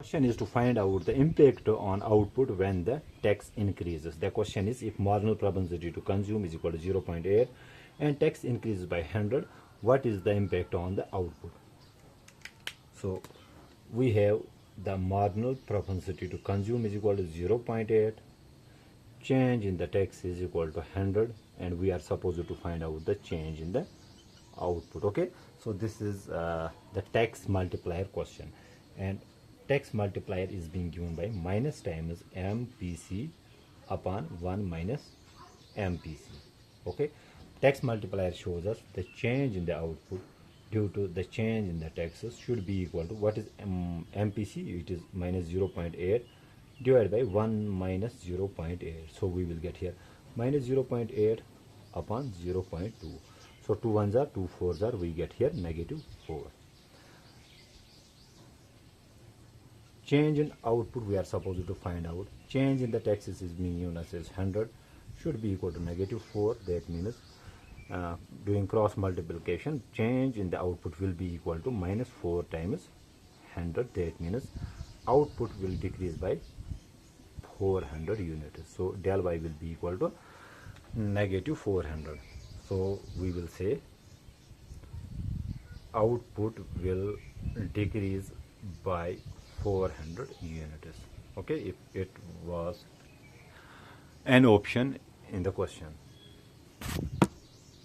question is to find out the impact on output when the tax increases. The question is, if marginal propensity to consume is equal to 0.8 and tax increases by 100, what is the impact on the output? So we have the marginal propensity to consume is equal to 0.8, change in the tax is equal to 100, and we are supposed to find out the change in the output. Okay, so this is the tax multiplier question, and tax multiplier is being given by minus times MPC upon 1 minus MPC. Okay, tax multiplier shows us the change in the output due to the change in the taxes should be equal to, what is MPC? It is minus 0.8 divided by 1 minus 0.8. So we will get here minus 0.8 upon 0.2. So 2 ones are 2 fours are, we get here negative 4. Change in output we are supposed to find out. Change in the taxes is being given as 100, should be equal to negative 4. That means doing cross multiplication, change in the output will be equal to minus 4 times 100. That means output will decrease by 400 units. So del y will be equal to negative 400. So we will say output will decrease by 400 units. Okay, if it was an option in the question.